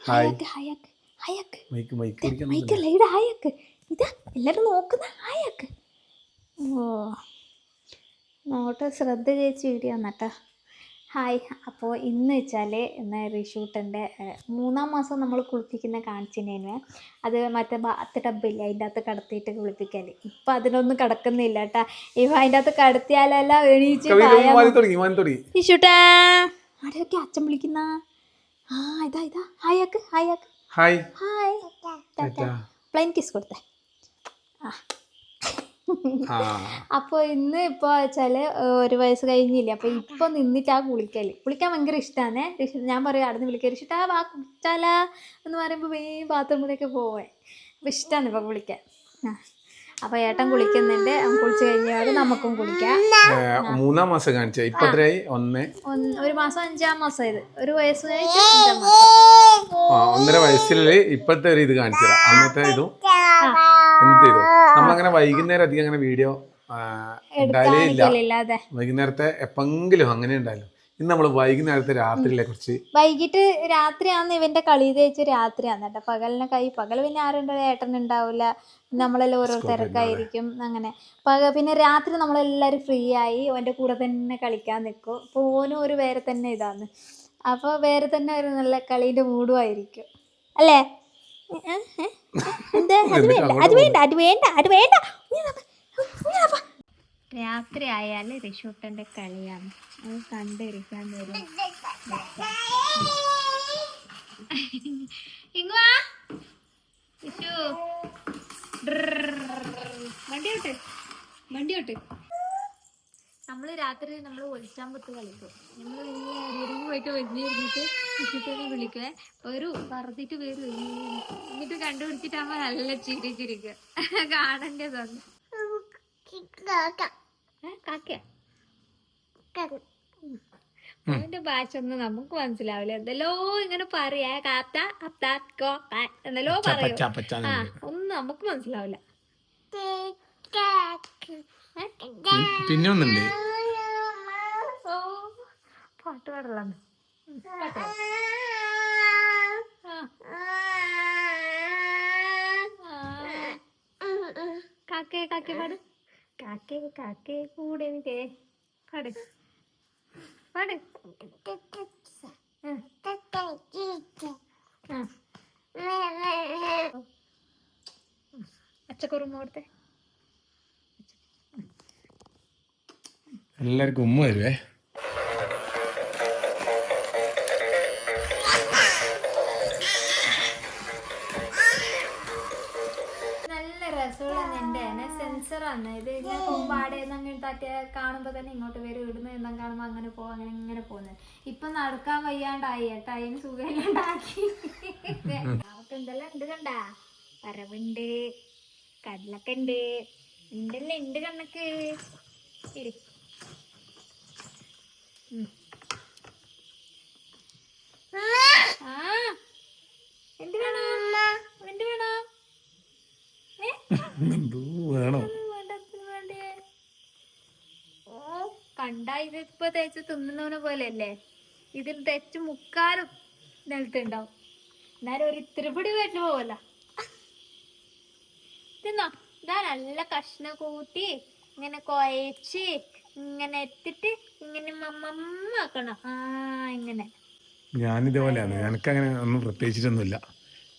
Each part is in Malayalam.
ഹായക്ക് ഹായക്ക് ഹായക്ക് മൈക്കല്ല ഇവിടെ ഹായക്ക് ഇതാ എല്ലാവരും നോക്കുന്ന ഹായക്ക്. ഓ നോട്ട് ശ്രദ്ധ ചേച്ചി വീഡിയോ വന്നട്ടാ. ഹായ്. അപ്പോൾ ഇന്ന് വെച്ചാൽ ഇന്ന് റിഷൂട്ടൻ്റെ 3-ാം മാസം നമ്മൾ കുളിപ്പിക്കുന്ന കാണിച്ചിനേന്. അത് മറ്റേ ബാത്ത് ടബില്ലേ അതിൻ്റെ അകത്ത് കടത്തിയിട്ട് കുളിപ്പിക്കാൻ. ഇപ്പം അതിനൊന്നും കിടക്കുന്നില്ല കേട്ടാ. ഇപ്പം അതിൻ്റെ അകത്ത് കടത്തിയാലെല്ലാം എണീച്ച് റിഷൂട്ടാ ആരെയൊക്കെ അച്ഛൻ വിളിക്കുന്ന. ആ ഇതാ ഇതാ ഹായക്ക് ഹായക്ക് ഹായ് ഹായ്. പ്ലെയിൻ കിസ് കൊടുത്തേ. അപ്പോൾ ഇന്ന് ഇപ്പോൾ വെച്ചാൽ 1 വയസ്സ് കഴിഞ്ഞില്ലേ. അപ്പോൾ ഇപ്പോൾ നിന്നിട്ടാ കുളിക്കാൻ ഭയങ്കര ഇഷ്ടമാണ്. ഞാൻ പറയും അവിടെ നിന്ന് വിളിക്കാൻ ഇഷ്ടാ വാ കുളിച്ചാലാ എന്ന് പറയുമ്പോൾ വേഗം ബാത്റൂമിലേക്ക് പോവേ. അപ്പോൾ ഇഷ്ടമാണ് ഇപ്പോൾ കുളിക്കാൻ. അപ്പോൾ ഏട്ടൻ കുളിക്കുന്നുണ്ട്. കുളിച്ച് കഴിഞ്ഞാൽ നമുക്കും കുളിക്കാം. 3-ാം മാസം കാണിച്ച ഇപ്പൊ 1 മാസം 5-ാം മാസം ഇത് 1 വയസ്സ് കഴിഞ്ഞിട്ട് 5-ാം മാസം 1.5 വയസ്സിൽ ഇപ്പോഴത്തെ ഒരു ഇത് കാണിച്ചതാ. അന്നത്തെ ഇതും എന്ത് ചെയ്തു നമ്മളങ്ങനെ വൈകുന്നേരം അധികം അങ്ങനെ വീഡിയോ ഉണ്ടായാലേ ഇല്ല. വൈകുന്നേരത്തെ എപ്പെങ്കിലും അങ്ങനെ ഉണ്ടായാലും. ഇന്ന് നമ്മൾ വൈകുന്നേരത്തെ രാത്രിയിലെ കുറിച്ച്. വൈകിട്ട് രാത്രിയാന്ന് ഇവന്റെ കളി തേച്ച് രാത്രിയാന്ന് കേട്ടോ. പകൽ പിന്നെ ആരുണ്ടോ ഏട്ടൻ ഉണ്ടാവില്ല. നമ്മളെല്ലാം ഓരോ തിരക്കായിരിക്കും അങ്ങനെ. പിന്നെ രാത്രി നമ്മളെല്ലാവരും ഫ്രീ ആയി ഓൻ്റെ കൂടെ തന്നെ കളിക്കാൻ നിൽക്കും. അപ്പോൾ ഓനും ഒരു വേറെ തന്നെ ഇതാന്ന്. അപ്പോൾ വേറെ തന്നെ ഒരു നല്ല കളീൻ്റെ മൂഡും ആയിരിക്കും അല്ലേ. രാത്രി ആയാൽ റിഷൂട്ടൻ്റെ കളിയാണ്. അത് കണ്ടിരിക്കാൻ വരും. ഇങ്ങുവാ റിഷു വണ്ടിയോട്ട്. നമ്മൾ രാത്രി നമ്മൾ ഒളിച്ചാമ്പത്ത് കളിക്കും. നമ്മൾ എവിടെയെങ്കിലും പോയിട്ട് വലിഞ്ഞിരുന്നിട്ട് റിഷൂട്ടനെ വിളിക്കുവേ. ഒരു പറത്തിട്ട് വരും. എന്നിട്ട് കണ്ടുപിടിച്ചിട്ടാകുമ്പോൾ നല്ല ചിരിച്ചിരിക്കുക. കാണേണ്ടതാണ്. കാക്കയാ അവന്റെ ഭാഷ ഒന്നും നമുക്ക് മനസ്സിലാവില്ല. എന്തെല്ലോ ഇങ്ങനെ പറയാ കാത്ത അത്താക്കോ എന്തെല്ലോ പറയും. ഒന്നും നമുക്ക് മനസ്സിലാവില്ല. പിന്നെ ഒന്നുണ്ട് പാട്ട് പാടലാണ്. കാക്കേ കാക്കേ പാട്. കാക്കേ കാക്കേ കൂടെ പാട് പാട്. അച്ചക്കുറുമ്പ് കൊടുത്തേ. എല്ലാവർക്കും ഉമ്മ വരുവേ. നല്ല രസമുള്ള സെൻസറാണ് ഇത്. ഇങ്ങനെ കൊമ്പാടേന്ന് അങ്ങനെ കാണുമ്പോ തന്നെ ഇങ്ങോട്ട് വരും. ഇടുന്ന എന്നാൽ കാണുമ്പോ അങ്ങനെ പോവും. അങ്ങനെ പോകുന്നത്. ഇപ്പൊ നടക്കാൻ വയ്യാണ്ടായി ഏട്ടാ. അതിന് സുഖമില്ലാണ്ടാക്കി. നമുക്ക് എന്തെല്ലാം ഉണ്ട് കണ്ടാ. പരവുണ്ട്, കടലൊക്കെ ഉണ്ട്. ഉണ്ടല്ലേ ഉണ്ട് കണ്ണക്ക്. ശരി എന്ത് വേണോ എന്ത് വേണോ വേണോ കണ്ടാ ഇതിപ്പോ തേച്ച് തിന്നുന്നവനെ പോലെയല്ലേ. ഇതിൽ തെച്ച് മുക്കാലും നിലത്തുണ്ടാവും. എന്നാലും ഒരു ഇത്തിരി പൊടി വീട്ടിൽ പോവല്ല. തിന്നോ. ഇതാ നല്ല കഷ്ണം കൂട്ടി ഇങ്ങനെ കുഴച്ച് ഇങ്ങനെ എത്തിട്ട് ഇങ്ങനെ മമ്മക്കണം. ഇങ്ങനെ ഞാനിതേപോലെയാണ്. എനിക്കങ്ങനെ ഒന്നും പ്രത്യേകിച്ചിട്ടൊന്നുമില്ല,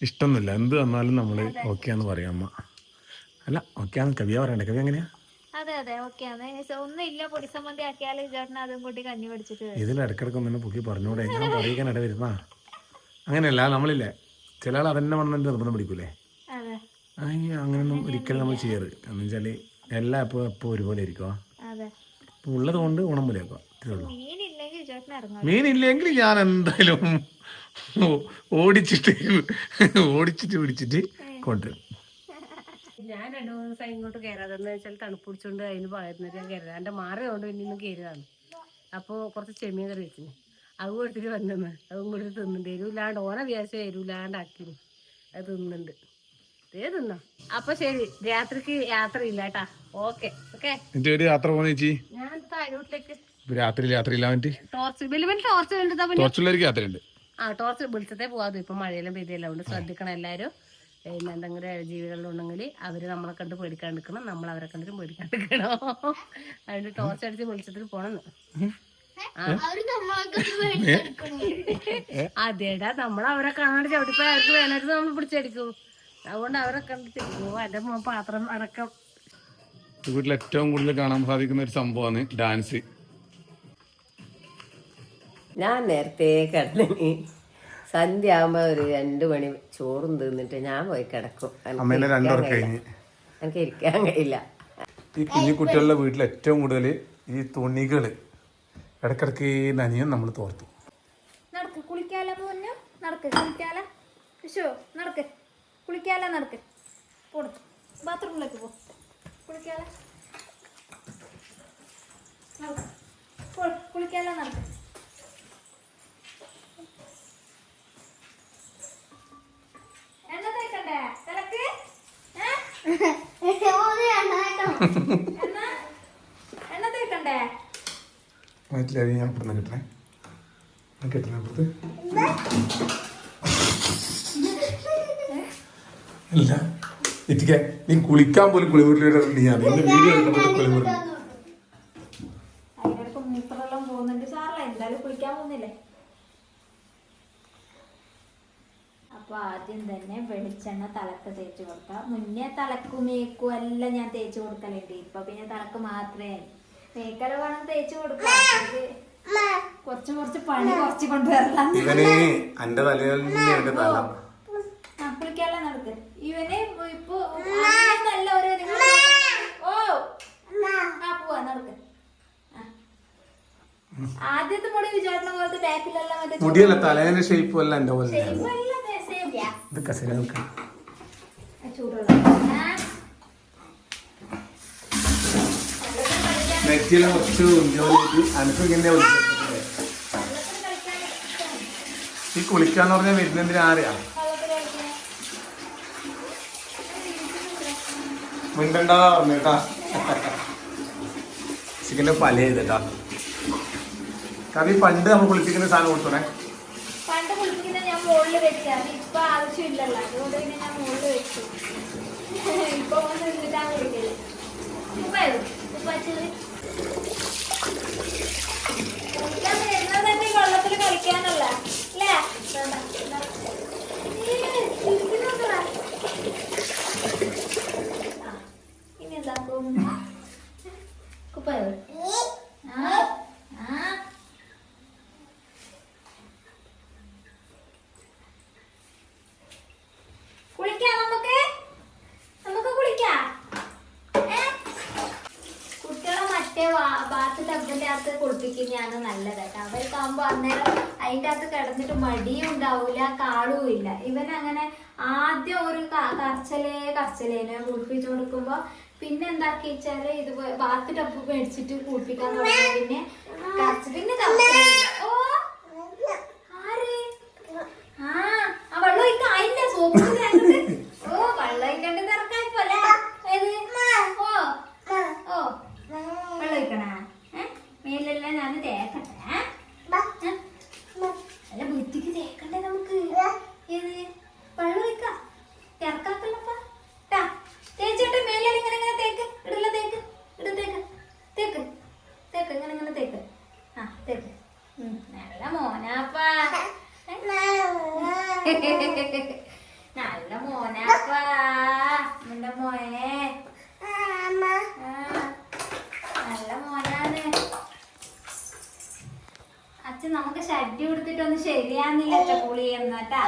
ഇഷ്ടമൊന്നുമില്ല. എന്ത് വന്നാലും നമ്മള് ഓക്കെയാന്ന് പറയാം അമ്മ. അല്ല ഓക്കെയാന്ന് കവിയ പറയണ്ടേ. കവി എങ്ങനെയാ? അതെ അതെ ഓക്കെയാണ്. ഒന്നും ഇല്ല പൊടി സംബന്ധി ആക്കിയാൽ ചേട്ടൻ അതും കൂട്ടി കഞ്ഞി പിടിച്ചിട്ട് ഇതിൽ ഇടക്കിടക്ക് ഒന്നും പൊക്കി പറഞ്ഞൂടെ. ഞാൻ പറയിക്കാൻ ഇട വരുന്ന അങ്ങനെയല്ല. നമ്മളില്ലേ ചില ആൾ അതന്നെ വന്നിട്ട് നിർബന്ധം പിടിക്കൂലേ. അങ്ങനെയൊന്നും ഒരിക്കലും നമ്മൾ ചെയ്യാറ്. എന്ന് വെച്ചാല് എല്ലാം എപ്പോ ഒരുപോലെ ഇരിക്കുക. ഉള്ളത് കൊണ്ട് ഗുണം പോലെ ആക്കുക. മീനില്ലെങ്കിൽ ഞാൻ എന്തായാലും ഓടിച്ചിട്ട് പിടിച്ചിട്ട് കൊണ്ടുവരും. ഞാൻ 2-3 ദിവസം ഇങ്ങോട്ട് കയറാതെന്ന് വെച്ചാൽ തണുപ്പ് പിടിച്ചോണ്ട് അതിന് പകരുന്നത് ഞാൻ കയറാം. എൻ്റെ മാറിയോണ്ട് പിന്നെ ഇന്ന് കയറിയതാണ്. അപ്പോൾ കുറച്ച് ചെമ്മീൻ കറി വെച്ചിന്. അത് കൊടുത്തിട്ട് വന്നെന്ന് അതും കൊടുത്ത് തിന്നുന്നുണ്ട്. എരിവില്ലാണ്ട് ഓനെ വിചാരിച്ച എരിവില്ലാണ്ടാക്കിന്. അത് തിന്നുന്നുണ്ട്. തിന്നോ. അപ്പൊ ശരി, രാത്രിക്ക് യാത്രയില്ല കേട്ടാ. Okay okay. യാത്ര പോകുന്ന ചേച്ചി ഞാൻ താഴോട്ടിലേക്ക് രാത്രി ടോർച്ച് ടോർച്ച് ടോർച്ചുള്ളവർക്ക് യാത്രയുണ്ട്. ടോർച്ച് വെളിച്ചത്തെ പോകാതെ ഇപ്പം മഴയെല്ലാം പെയ്തല്ല, അതുകൊണ്ട് ശ്രദ്ധിക്കണം എല്ലാവരും. പിന്നെ എന്തെങ്കിലും ജീവികളുണ്ടെങ്കിൽ അവർ നമ്മളെ കണ്ട് പേടിക്കാണ്ടിരിക്കണം, നമ്മൾ അവരെ കണ്ടിട്ട് പേടിക്കാണ്ടിരിക്കണം. അതുകൊണ്ട് ടോർച്ച് അടിച്ച് വെളിച്ചത്തിൽ പോകണം. അതേടാ, നമ്മൾ അവരെ കാണാണ്ട് ചവിട്ടിപ്പോ അവർക്ക് വേണമായിട്ട് നമ്മൾ പിടിച്ചടിക്കും. അതുകൊണ്ട് അവരെ കണ്ടിട്ട് എൻ്റെ പാത്രം അടക്കം. വീട്ടിൽ ഏറ്റവും കൂടുതൽ കാണാൻ സാധിക്കുന്ന ഒരു സംഭവമാണ് ഡാൻസ്. ഞാൻ നേരത്തെ കിടന്നു, സന്ധ്യ ആകുമ്പോ ഒരു 2 മണി ചോറും തിന്നിട്ട് ഞാൻ പോയി കിടക്കും. എനിക്ക് ഇരിക്കാൻ കഴിയില്ല. ഈ കുഞ്ഞു കുട്ടികളുടെ വീട്ടിൽ ഏറ്റവും കൂടുതൽ ഈ തുണികള് ഇടക്കിടക്ക് നനിയും നമ്മൾ തോർത്തു. നടക്ക് കുളിക്കാല മുന്നു, നടക്ക് കുളിക്കാല, നടക്ക് കുളിക്കാല, നടക്ക് കൊടുത്തു ബാത്റൂമിലേക്ക് പോ, കുളിക്കാല കുളിക്കാല, നടക്ക്. എണ്ണ തേക്കണ്ടേ തലക്ക്? എണ്ണ തേക്കണ്ടേ? ഞാൻ ഇവിടുന്ന് കിട്ടണേ, കിട്ടണേ അപ്പുറത്ത് അല്ല എത്തിക്ക. നീ കുളിക്കാൻ പോലും കുളിമുറിയുടെ വീഡിയോ എടുക്കുമ്പോൾ കുളിമുറി അതിനിടക്ക് മൂത്രമെല്ലാം പോകുന്നുണ്ട്. സാറല്ല, എന്തായാലും കുളിക്കാൻ പോകുന്നില്ലേ. അപ്പൊ ആദ്യം തന്നെ വെളിച്ചെണ്ണ തലക്ക് തേച്ച് കൊടുക്കാം. മുന്നേ തലക്കും മേക്കും എല്ലാം ഞാൻ തേച്ച് കൊടുക്കലുണ്ട്. ഇപ്പൊ പിന്നെ തലക്ക് മാത്രമേ മേക്കല വേണം തേച്ച് കൊടുക്കാം. കുറച്ച് പണി കുറച്ച് കൊണ്ടുവരലാം. കുളിക്കാല നടക്ക്. ഇവന് ഇപ്പൊ നല്ല ഓരോ പോവാ നടക്ക്. ആദ്യത്തെ മുടി വിചാരണ പോലത്തെ ബാക്കിലെല്ലാം മുടിയല്ല, തലേന്റെ ഷേപ്പ് അല്ല എന്റെ പോലെ. നെറ്റിയെല്ലാം കുറച്ച് അനക്കും ഇങ്ങനെ ഈ കുളിക്കാന്ന് പറഞ്ഞാൽ വരുന്നതിന് ആരെയാ മിണ്ടണ്ടാ പറഞ്ഞേട്ടാ. ചിക്കൻ്റെ പല ചെയ്തേട്ടാ. കവി പണ്ട് നമ്മൾ കുളിപ്പിക്കുന്ന സാധനം കൊടുത്തോണേ. പണ്ട് കുളിപ്പിക്കുന്ന ഞാൻ മുകളിൽ വെക്കാം, ഇപ്പൊ ആവശ്യമില്ലല്ലോ, അതുകൊണ്ട് പിന്നെ ഞാൻ മുകളിൽ വെച്ചു. ഇപ്പൊ ഒന്ന് നിന്നിട്ടാണ് കുളിക്കല്. കുളിക്കാൻ വരുന്നത് തന്നെ വെള്ളത്തിൽ കളിക്കാനല്ല അല്ലേ? ഇനി എന്താക്കും? കുപ്പായോ? കുളിക്കാം, നമുക്ക് കുളിക്കാം. കുട്ടികളെ മറ്റേ ബാത്ത് ടബിന്റെ അകത്ത് കുളിപ്പിക്കുന്നതാണ് നല്ലത് കേട്ടോ. അവർക്കാകുമ്പോ അന്നേരം അതിൻ്റെ അകത്ത് കിടന്നിട്ട് മടിയും ഉണ്ടാവൂല, കാളും ഇല്ല. ഇവനങ്ങനെ ആദ്യം ഒരു കറച്ചലേനെ കുളിപ്പിച്ചു കൊടുക്കുമ്പോ പിന്നെ എന്താക്കി വെച്ചാല് ഇത് ബാത്ത് ടബ് മേടിച്ചിട്ട് കുളിപ്പിക്കാൻ തുടങ്ങി. പിന്നെ ഓ ആര് ആ വെള്ളം ഒഴിക്ക അതിന്റെ സോപ്പ് ഓ വെള്ളം ഒഴിക്കണ്ട് തിറക്കായിപ്പോലെ. ഓ വെള്ളം ഒഴിക്കണ മേലെല്ലാം ഞാൻ തേക്കട്ടെ. അല്ല വൃത്തിക്ക് തേക്കണ്ടേ നമുക്ക്? ഏത് വെള്ളം ഒഴിക്കാം, തിറക്കാക്കല്ലപ്പാ. തേച്ചിട്ട് മേലെ ഇങ്ങനെ ഇങ്ങനെ തേക്ക്, ഇടല തേക്ക്, തേക്ക് തേക്ക് ഇങ്ങനെ തേക്ക്. തേക്ക്. നല്ല മോനാപ്പാ, നല്ല മോനാപ്പാ നിന്റെ മോനെ. നല്ല മോനാണ്. അച്ഛൻ നമുക്ക് ഷഡ്ഡി കൊടുത്തിട്ടൊന്ന് ശരിയാന്നില്ല അച്ഛ പുളി എന്നാട്ടാ.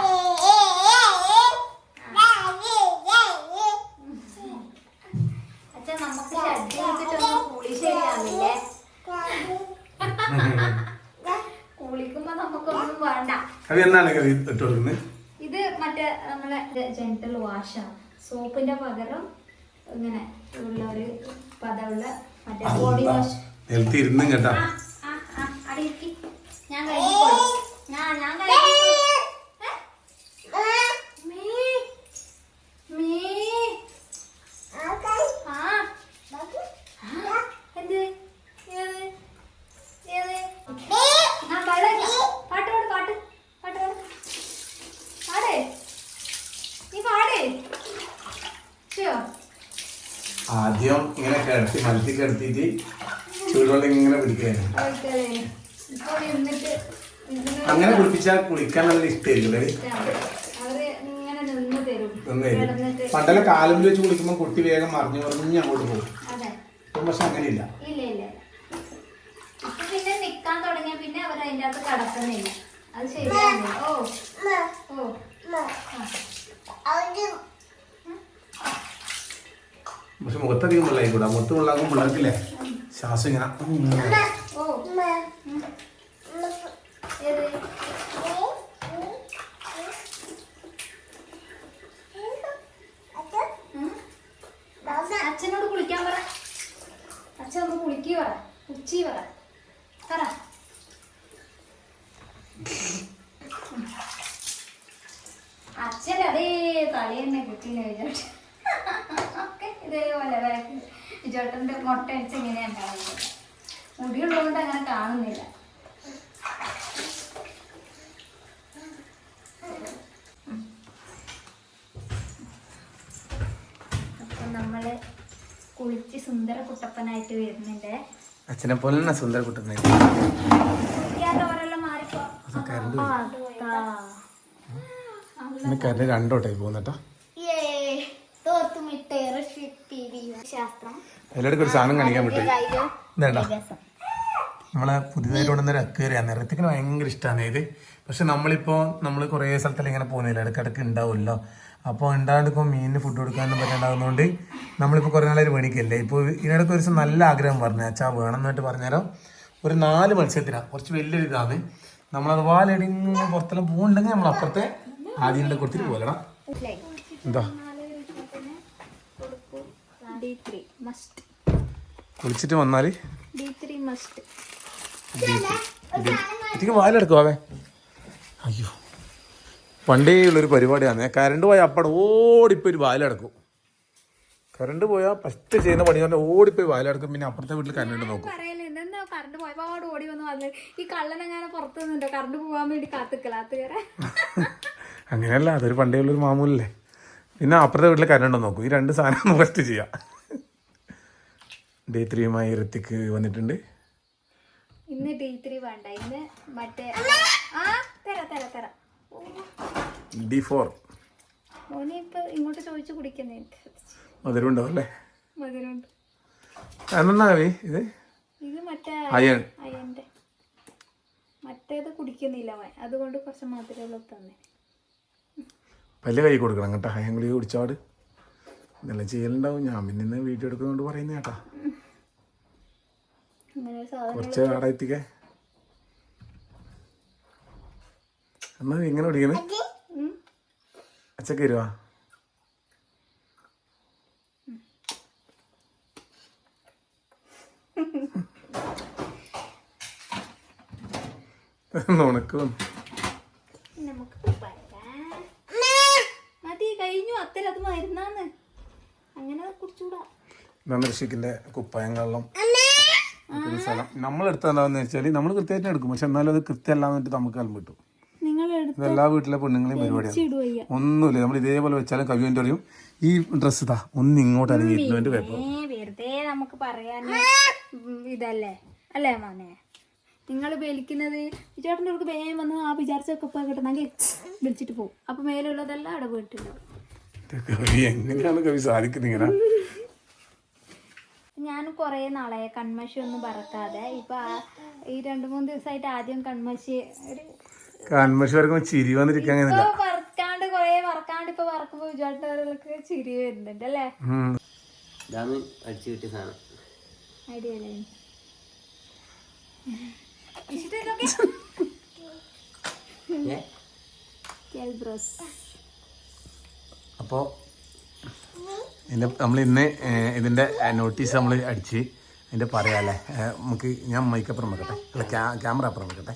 അച്ഛൻ നമുക്ക് ഷഡ്ഡി കൊടുത്തിട്ടൊന്ന് പുളി ശരിയാന്നില്ലേ? കുളിക്കുമ്പോ നമുക്കൊന്നും വേണ്ട. ഇത് മറ്റേ നമ്മളെ ജെന്റൽ വാഷാണ്. സോപ്പിന്റെ പകരം ഇങ്ങനെ ഉള്ള ഒരു പദമുള്ള മറ്റേ ബോഡി വാഷ്. ഞാൻ കഴിക്കോളൂ. ഞാൻ പാട്ട് കിടത്തി മലത്തി കിടത്തിയിട്ട് ചൂടുവെള്ളം ഇങ്ങനെ പിടിക്കുകയാണ്. അങ്ങനെ കുളിപ്പിച്ചാൽ കുളിക്കാൻ നല്ല ഇഷ്ടമായിരിക്കും. പണ്ടെല്ലാം കാലം വെച്ച് കുളിക്കുമ്പോൾ കുട്ടി വേഗം മറിഞ്ഞ് അങ്ങോട്ട് പോകും. പക്ഷെ അങ്ങനെയില്ല. പിന്നെ നിക്കാൻ തുടങ്ങിയ പിന്നെ അവർ അതിൻ്റെ അകത്ത് കടക്കുന്നില്ല. അത് ശരിയാണ്. പക്ഷെ മുഖത്തധികം വെള്ളമായിക്കൂടാ. മുഖത്ത് വെള്ളമാകുമ്പോൾ പിള്ളേർക്കില്ലേ ശ്വാസം ഇങ്ങനെ. അച്ഛനോട് കുളിക്കാൻ പറ. അച്ഛൻ ഒന്ന് കുളിക്കുക പറ. കുച്ചി പറ. അച്ഛൻ അതേ തലി തന്നെ കിട്ടിയെന്ന് വിചാരിച്ചു. ഇതേപോലെ ചേട്ടൻ്റെ മുട്ട അടിച്ച് ഇങ്ങനെയാണ് കാണുന്നത്. മുടിയുള്ളതുകൊണ്ട് അങ്ങനെ കാണുന്നില്ല. അപ്പം നമ്മള് കുളിച്ച് സുന്ദര കുട്ടപ്പനായിട്ട് വരുന്നുണ്ട്. അച്ഛനെ പോലെ തന്നെ സുന്ദര കുട്ടപ്പനായിട്ട്. കരണ്ട് രണ്ടോട്ടായി പോകുന്നേട്ടാ. എല്ലാവർക്കും ഒരു സാധനം കാണിക്കാൻ പറ്റും. ഇതേട്ടാ നമ്മളെ പുതിയതായിട്ട് കൊണ്ടുവന്ന അക്വേറിയാണ്. ഋത്തിക്കിന് ഭയങ്കര ഇഷ്ടമാണ് ഇത്. പക്ഷെ നമ്മൾ കുറേ സ്ഥലത്തെല്ലാം ഇങ്ങനെ പോകുന്നില്ല, ഇടയ്ക്കിടയ്ക്ക് ഉണ്ടാവുമല്ലോ. അപ്പോൾ ഉണ്ടാകുമ്പോൾ മീനിന് ഫുഡ് കൊടുക്കാനൊന്നും പറ്റാണ്ടാകുന്നതുകൊണ്ട് നമ്മളിപ്പോൾ കുറേ നാളെ മേടിക്കല്ലേ. ഇപ്പോൾ ഇതിനിടയ്ക്ക് ഒരു ദിവസം നല്ല ആഗ്രഹം പറഞ്ഞു, അച്ഛാ വേണമെന്നായിട്ട് പറഞ്ഞുതരാം. ഒരു 4 മത്സ്യത്തിനാണ്, കുറച്ച് വലിയൊരു ഇതാണ്. നമ്മളതുപോലെ എവിടെയെങ്കിലും പുറത്തെല്ലാം പോകുന്നുണ്ടെങ്കിൽ നമ്മൾ അപ്പുറത്തെ ആദ്യം കൊടുത്തിട്ട് പോകണം. എന്താ കുളിച്ചിട്ട് വന്നാൽ ഇതിക്ക് വാലെടുക്കുവാവേ. അയ്യോ പണ്ടേ ഉള്ളൊരു പരിപാടിയാണ്. കറണ്ട് പോയാൽ അപ്പടെ ഓടിപ്പോയി ഒരു വാലെടുക്കും. കറണ്ട് പോയാൽ ഫസ്റ്റ് ചെയ്യുന്ന പണി പറഞ്ഞാൽ ഓടിപ്പോയി വാലെടുക്കും. പിന്നെ അപ്പുറത്തെ വീട്ടിൽ കറണ്ട് നോക്കും. കറണ്ട് പോയപാട് ഓടി വന്നു. അതിൽ ഈ കള്ളനെങ്ങനെ പുറത്തു നിന്നുണ്ടോ കറണ്ട് പോകാൻ വേണ്ടി കാത്തുക്കലാത്തുകയറ. അങ്ങനെയല്ല, അതൊരു പണ്ടേ ഉള്ളൊരു മാമൂലല്ലേ. പിന്നെ അപ്പുറത്തെ വീട്ടിൽ കറണ്ട് നോക്കും. ഈ 2 സാധനം ഫസ്റ്റ് ചെയ്യാം. Day 3 ഋത്തിക്ക് വന്നിട്ടുണ്ട്. ഇന്ന് Day 3 വേണ്ട, ഇന്ന് മറ്റേ D4 മോനെ ഇപ്പൊ ഇങ്ങോട്ട് ചോദിച്ചു കുടിക്കുന്നേ. മധുരം ഉണ്ടാവും അല്ലേ? മധുരമുണ്ട്. എന്നാവേ ഇത് മറ്റേ അയൺ. അയന്റെ മറ്റേത് കുടിക്കുന്നില്ല അവൻ, അതുകൊണ്ട് കുറച്ച് മധുരമുള്ള തന്നെ. വലിയ കൈ കൊടുക്കണം കേട്ടോ. അയൺ ഗുളിക കുടിച്ചാട് ഇതെല്ലാം ചെയ്യലുണ്ടാവും. ഞാൻ പിന്നെ ഇന്ന് വീഡിയോ എടുക്കുന്നതുകൊണ്ട് പറയുന്ന കേട്ടാ. കുറച്ച് ആടെ എത്തിക്കേ. എന്നാ ഇങ്ങനെ കുടിക്കണേ. അച്ചക്ക് വരുവാ. ഉണക്ക് മതി കഴിഞ്ഞു. അത്തരം അത് മരുന്നാന്ന് അങ്ങനെ കുടിച്ചൂടാ. ഋഷിക്കിന്റെ കുപ്പായങ്ങളെല്ലാം സ്ഥലം നമ്മളെടുത്ത് എന്താണെന്ന് വെച്ചാൽ നമ്മൾ കൃത്യമായിട്ട് എടുക്കും. പക്ഷെ എന്നാലും അത് കൃത്യമല്ലാന്നിട്ട് നമുക്ക് കലം കിട്ടും. ഇതെല്ലാ വീട്ടിലെ പെണ്ണുങ്ങളെയും പരിപാടിയാണ്. ഒന്നുമില്ല, നമ്മൾ ഇതേപോലെ വെച്ചാലും കവിന്റെ പറയും ഈ ഡ്രസ്സ് താ ഒന്ന് ഇങ്ങോട്ട് അനങ്ങിയിട്ട് പേപ്പർ വെറുതെ നമുക്ക് പറയാൻ ഇതല്ലേ അല്ലേ മോനെ. നിങ്ങൾ വലിക്കുന്നത് ചേട്ടൻ്റെ അവർക്ക് വേഗം വന്ന് ആ വിചാരിച്ചൊക്കെ പോയി കിട്ടുന്നെങ്കിൽ വിളിച്ചിട്ട് പോകും. അപ്പൊ മേലുള്ളതെല്ലാം അവിടെ വീട്ടിലുണ്ടാവും. എങ്ങനെയാണ് കവി സാധിക്കുന്നത്? ഞാൻ കുറേ നാളായി കൺമഷി ഒന്നും പറക്കാതെ. ഇപ്പൊ ഈ 2-3 ദിവസമായിട്ട് ആദ്യം കൺമഷി വരക്കുമ്പോ ചിരി വന്നിരിക്കാൻ വറക്കാണ്ട് കുറേ വറക്കാണ്ട് ഇപ്പൊ വറക്കുമ്പോ വിചാരിച്ചവർക്ക് ചിരി വരുന്നുണ്ട് അല്ലേ? അടിയല്ലേ അപ്പോ നമ്മൾ ഇന്ന് ഇതിന്റെ നോട്ടീസ് നമ്മൾ അടിച്ച് അതിന്റെ പറയാല്ലേ. നമുക്ക് ഞാൻ മൈക്കപ്പുറം വെക്കട്ടെ, അല്ല ക്യാമറ അപ്പുറം വെക്കട്ടെ.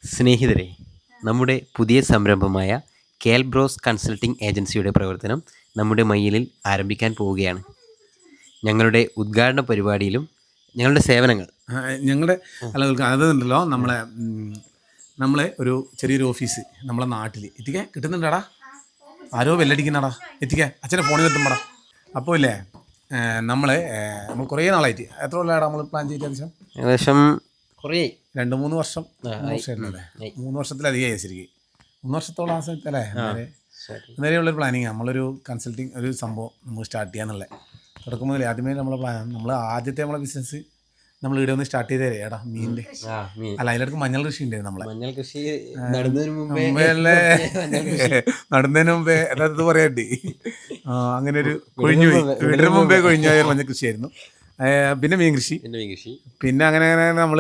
സ്നേഹിതരെ, നമ്മുടെ പുതിയ സംരംഭമായ കേൽബ്രോസ് കൺസൾട്ടിംഗ് ഏജൻസിയുടെ പ്രവർത്തനം നമ്മുടെ മയ്യിലിൽ ആരംഭിക്കാൻ പോവുകയാണ്. ഞങ്ങളുടെ ഉദ്ഘാടന പരിപാടിയിലും ഞങ്ങളുടെ സേവനങ്ങൾ ഞങ്ങളുടെ അതുണ്ടല്ലോ നമ്മളെ ഒരു ചെറിയൊരു ഓഫീസ് നമ്മളെ നാട്ടിൽ എത്തിക്കാൻ കിട്ടുന്നുണ്ടാടാ. ആരോ ബെല്ലടിക്കുന്നടാ, എത്തിക്കാൻ അച്ഛനെ ഫോണിൽ എത്തുമ്പോടാ. അപ്പോൾ ഇല്ലേ നമ്മൾ കുറേ നാളായിട്ട് എത്ര കൊല്ലമാടാ നമ്മൾ പ്ലാൻ ചെയ്ത് ഏകദേശം കുറേ 2-3 വർഷം 3 വർഷമായിരുന്നല്ലേ, 3 വർഷത്തിലധികമായി ശരിക്കും. 3 വർഷത്തോളം ആ സമയത്തല്ലേ നേരെയുള്ളൊരു പ്ലാനിങ്. നമ്മളൊരു കൺസൾട്ടിങ് ഒരു സംഭവം നമ്മൾ സ്റ്റാർട്ട് ചെയ്യാന്നുള്ളത് തുടക്കം മുതലേ ആദ്യമേ നമ്മളെ പ്ലാൻ. നമ്മൾ ആദ്യത്തെ നമ്മളെ ബിസിനസ് നമ്മൾ ഇവിടെ ഒന്ന് സ്റ്റാർട്ട് ചെയ്തേ ഏടാ മീനിൻ്റെ. അല്ല അതിലേക്ക് മഞ്ഞൾ കൃഷി ഉണ്ടായിരുന്നു നമ്മളെ. മഞ്ഞൾ കൃഷി മുമ്പേ നടുന്നതിന് മുമ്പേ അതായത് പറയാണ്ടി അങ്ങനെ ഒരു കൊഴിഞ്ഞു പോയി. വീടിന് മുമ്പേ കൊഴിഞ്ഞു പോയ മഞ്ഞൾ കൃഷിയായിരുന്നു. പിന്നെ മീൻ കൃഷി, പിന്നെ അങ്ങനെ അങ്ങനെ നമ്മൾ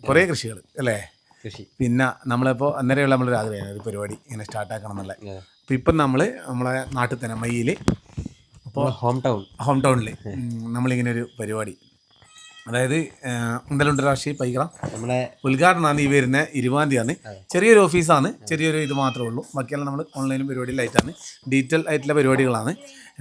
കുറേ കൃഷികൾ അല്ലേ. പിന്നെ നമ്മളിപ്പോൾ അന്നേരമുള്ള നമ്മളൊരു ആഗ്രഹമാണ് ഒരു പരിപാടി ഇങ്ങനെ സ്റ്റാർട്ടാക്കണം എന്നുള്ള. അപ്പോൾ ഇപ്പം നമ്മൾ നമ്മളെ നാട്ടിൽ തന്നെ മയ്യിൽ, അപ്പോൾ ഹോം ടൗണിൽ നമ്മളിങ്ങനെ ഒരു പരിപാടി, അതായത് എന്തെല്ലാം രാഷ്ട്രീയ പൈക്ര നമ്മളെ ഉദ്ഘാടനമാണ് ഈ വരുന്ന 20-ാം തീയതിയാണ്. ചെറിയൊരു ഓഫീസാണ്, ചെറിയൊരു ഇത് മാത്രമേ ഉള്ളൂ. ബാക്കിയെല്ലാം നമ്മൾ ഓൺലൈനും പരിപാടിയിലായിട്ടാണ്, ഡീറ്റെയിൽ ആയിട്ടുള്ള പരിപാടികളാണ്.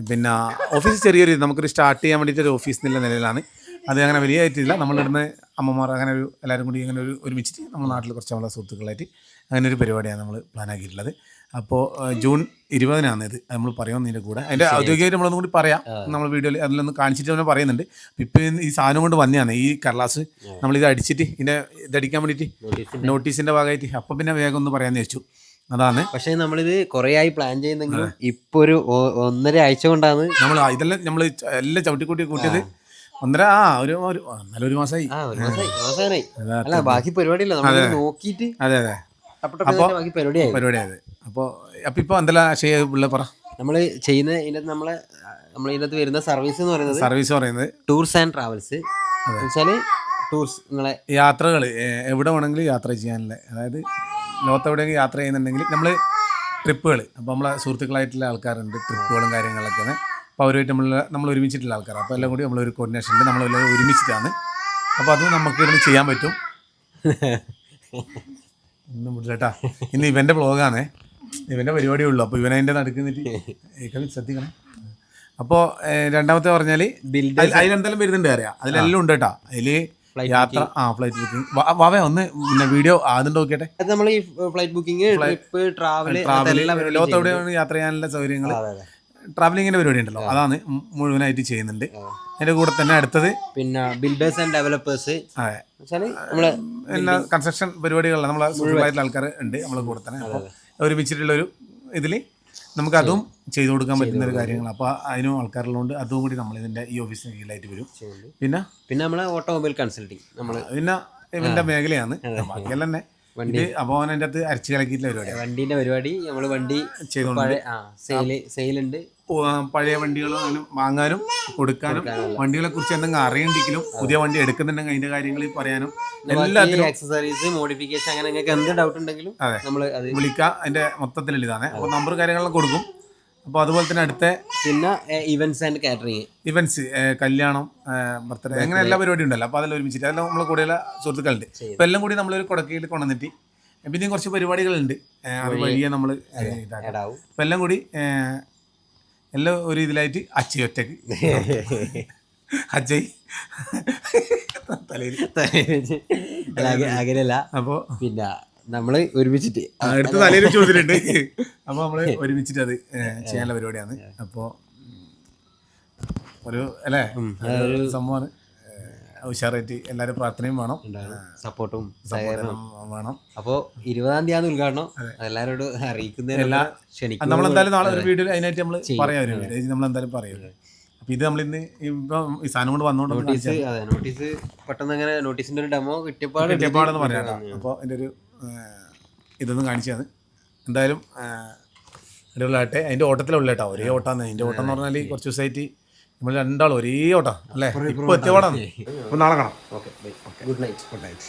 പിന്നെ ഓഫീസ് ചെറിയൊരു നമുക്കൊരു സ്റ്റാർട്ട് ചെയ്യാൻ വേണ്ടിയിട്ടൊരു ഓഫീസ് എന്നുള്ള നിലയിലാണ്. അത് അങ്ങനെ വലിയ ആയിട്ടില്ല. നമ്മളിടുന്ന അമ്മമാർ അങ്ങനെ ഒരു എല്ലാവരും കൂടി ഇങ്ങനെ ഒരു ഒരുമിച്ചിട്ട് നമ്മൾ നാട്ടിൽ കുറച്ച് നമ്മളെ സുഹൃത്തുക്കളായിട്ട് അങ്ങനെ ഒരു പരിപാടിയാണ് നമ്മൾ പ്ലാൻ ആക്കിയിട്ടുള്ളത്. അപ്പോൾ ജൂൺ 20-നാണ് ഇത്. നമ്മൾ പറയുന്നതിൻ്റെ കൂടെ അതിൻ്റെ ഔദ്യോഗികമായിട്ട് നമ്മളൊന്നും കൂടി പറയാം. നമ്മൾ വീഡിയോയിൽ അതിലൊന്ന് കാണിച്ചിട്ട് നമ്മൾ പറയുന്നുണ്ട്. ഇപ്പം ഈ സാധനം കൊണ്ട് വന്നതാണ് ഈ കടലാസ് നമ്മളിത് അടിച്ചിട്ട് ഇതിൻ്റെ ഇതടിക്കാൻ വേണ്ടിയിട്ട് നോട്ടീസിൻ്റെ ഭാഗമായിട്ട്. അപ്പം പിന്നെ വേഗം ഒന്ന് പറയാമെന്ന് വെച്ചു. അതാണ്. പക്ഷേ നമ്മളിത് കുറേ ആയി പ്ലാൻ ചെയ്യുന്നെങ്കിലും ഇപ്പോൾ ഒരു 1.5 ആഴ്ച കൊണ്ടാണ് നമ്മൾ ഇതെല്ലാം നമ്മൾ എല്ലാം ചവിട്ടിക്കൂട്ടി കൂട്ടിയത്. 1.5 മാസമായി. അല്ല ബാക്കി പരിപാടിയല്ല നമ്മൾ നോക്കിയിട്ട്. അതെ അതെ ബാക്കി പരിപാടിയായത്. അപ്പോൾ ഇപ്പോൾ എന്തെല്ലാം ചെയ്യാ പറ. നമ്മൾ ചെയ്യുന്ന ഇതിനകത്ത് നമ്മളിതിനകത്ത് വരുന്ന സർവീസ് എന്ന് പറയുന്നത് ടൂർസ് ആൻഡ് ട്രാവൽസ് വെച്ചാൽ ടൂർസ്, നിങ്ങളെ യാത്രകൾ എവിടെ വേണമെങ്കിലും യാത്ര ചെയ്യാനുള്ള, അതായത് ലോകത്തെവിടെയെങ്കിലും യാത്ര ചെയ്യുന്നുണ്ടെങ്കിൽ നമ്മൾ ട്രിപ്പുകൾ. അപ്പോൾ നമ്മളെ സുഹൃത്തുക്കളായിട്ടുള്ള ആൾക്കാരുണ്ട്, ട്രിപ്പുകളും കാര്യങ്ങളൊക്കെയാണ്. അപ്പോൾ അവരുമായിട്ട് നമ്മൾ ഒരുമിച്ചിട്ടുള്ള ആൾക്കാരാണ്. അപ്പോൾ എല്ലാം കൂടി നമ്മളൊരു കോർഡിനേഷനിൽ നമ്മളെല്ലാം ഒരുമിച്ചിട്ടാണ്. അപ്പോൾ അത് നമുക്ക് ഇരുന്ന് ചെയ്യാൻ പറ്റും. ഒന്നും വിടില്ലേട്ടാ, ഇന്ന് ഇവൻ്റെ ബ്ലോഗാണേ, ഇവൻ്റെ പരിപാടിയേ ഉള്ളൂ. അപ്പോൾ ഇവനതിൻ്റെ നടക്കുന്നിട്ട് ശ്രദ്ധിക്കണം. അപ്പോൾ രണ്ടാമത്തെ പറഞ്ഞാൽ അതിലെന്തെല്ലാം വരുന്നുണ്ട് അറിയാം, അതിലെല്ലാം ഉണ്ട് കേട്ടോ. അതിൽ യാത്ര, ഫ്ലൈറ്റ് ബുക്കിംഗ്. വാവേ ഒന്ന് പിന്നെ വീഡിയോ ആദ്യം നോക്കിയട്ടെ. നമ്മൾ ഈ ഫ്ലൈറ്റ് ബുക്കിംഗ്, ട്രാവൽ, ലോകത്തെവിടെയാണ് യാത്ര ചെയ്യാനുള്ള സൗകര്യങ്ങൾ, ട്രാവലിങ്ങിൻ്റെ പരിപാടി ഉണ്ടല്ലോ, അതാണ് മുഴുവനായിട്ട് ചെയ്യുന്നുണ്ട്. അതിൻ്റെ കൂടെ തന്നെ അടുത്തത് പിന്നെ ബിൽഡേഴ്സ് ആൻഡ് ഡെവലപ്പേഴ്സ്, എല്ലാ കൺസ്ട്രക്ഷൻ പരിപാടികളിലാണ് നമ്മളെ സുഹൃത്തുക്കളായിട്ടുള്ള ആൾക്കാർ ഉണ്ട് നമ്മളെ കൂടെ തന്നെ. അപ്പോൾ ഒരുമിച്ചിട്ടുള്ളൊരു ഇതിൽ നമുക്ക് അതും ചെയ്തു കൊടുക്കാൻ പറ്റുന്ന ഒരു കാര്യങ്ങൾ. അപ്പോൾ അതിനും ആൾക്കാരുള്ളതുകൊണ്ട് അതും കൂടി നമ്മൾ ഇതിൻ്റെ ഈ ഓഫീസിന് കീഴിലായിട്ട് വരും. പിന്നെ നമ്മളെ ഓട്ടോമൊബൈൽ കൺസൾട്ടിങ് പിന്നെ ഇവൻ്റെ മേഖലയാണ്. ബാക്കിയെല്ലാം തന്നെ വണ്ടി. അപ്പോൾ അതിൻ്റെ അകത്ത് അരച്ച് കലക്കിയിട്ടുള്ള പരിപാടി, വണ്ടീൻ്റെ പരിപാടി. നമ്മൾ വണ്ടി ചെയ്തുകൊണ്ട് സെയിലുണ്ട്. പഴയ വണ്ടികൾ വാങ്ങാനും കൊടുക്കാനും, വണ്ടികളെ കുറിച്ച് എന്തെങ്കിലും അറിയണ്ടെങ്കിലും പുതിയ വണ്ടി എടുക്കുന്നുണ്ടെങ്കിൽ അതിന്റെ കാര്യങ്ങൾ പറയാനും എല്ലാത്തിനും ആക്സസറീസ്, മോഡിഫിക്കേഷൻ, അങ്ങനെ നിങ്ങൾക്ക് എന്ത് ഡൗട്ട് ഉണ്ടെങ്കിലും നമ്മൾ വിളിക്കാം. അതിന്റെ മൊത്തത്തിൽ ഇതാണ്. അപ്പോൾ നമ്പർ കാര്യങ്ങളെല്ലാം കൊടുക്കും. അപ്പോൾ അതുപോലെ തന്നെ അടുത്ത പിന്നെ ഇവന്റ്സ് ആൻഡ് കാറ്ററിംഗ്, ഇവന്റ്സ്, കല്യാണം, ബർത്ത്ഡേ, അങ്ങനെ എല്ലാ പരിപാടി ഉണ്ടല്ലോ. അപ്പോൾ അതെല്ലാം ഒരുമിച്ചിട്ട് അതെല്ലാം നമ്മളെ കൂടെയുള്ള സുഹൃത്തുക്കളുണ്ട്. അപ്പോൾ എല്ലാം കൂടി നമ്മളൊരു കുടക്കീഴിൽ കൊണ്ടുവന്നിട്ട് പിന്നെയും കുറച്ച് പരിപാടികളുണ്ട്. അത് വലിയ നമ്മൾ ഇതാക്കും. അപ്പോൾ എല്ലാം കൂടി എല്ലാം ഒരു ഇതിലായിട്ട് അച്ഛൻ ഒറ്റക്ക് അച്ഛൻ അങ്ങനെയല്ല. അപ്പോൾ പിന്നെ നമ്മള് ഒരുമിച്ചിട്ട് അടുത്ത തലയിൽ ചോദിച്ചിട്ടുണ്ട്. അപ്പോൾ നമ്മള് ഒരുമിച്ചിട്ട് അത് ചെയ്യാനുള്ള പരിപാടിയാണ്. അപ്പോൾ ഒരു അല്ലേ ഒരു സംഭവമാണ്. ഉഷാറായിട്ട് എല്ലാവരും പ്രാർത്ഥനയും വേണം, സപ്പോർട്ടും വേണം. അപ്പോൾ 20-ാം തീയതി ഉദ്ഘാടനം. എല്ലാവരോടും അറിയിക്കുന്നതിനെല്ലാം ക്ഷണിക്കും. നമ്മളെന്തായാലും നാളെ ഒരു വീഡിയോ അതിനായിട്ട് നമ്മൾ പറയാം, നമ്മളെന്തായാലും പറയും. അപ്പോൾ ഇത് നമ്മളിന്ന് ഇപ്പം ഈ സാധനം കൊണ്ട് വന്നോണ്ട് നോട്ടീസ് പെട്ടെന്ന് അങ്ങനെ നോട്ടീസിന്റെ ഒരു ഡെമോ കിട്ടിയപ്പാടെന്ന് പറയാം. അപ്പോൾ എൻ്റെ ഒരു ഇതൊന്നും കാണിച്ചതാണ്. എന്തായാലും അടിപൊളിയാട്ടെ. അതിൻ്റെ ഓട്ടത്തിലുള്ള കേട്ടോ, ഒരേ ഓട്ടാന്ന്. അതിൻ്റെ ഓട്ടം എന്ന് പറഞ്ഞാൽ കുറച്ച് ദിവസമായിട്ട് നമ്മൾ രണ്ടാളും ഒരേ ഓട്ടാ അല്ലേ. ഇപ്പോൾ എത്തിയപാടാണ്. അപ്പോൾ നാളെ കാണാം. Okay, good night.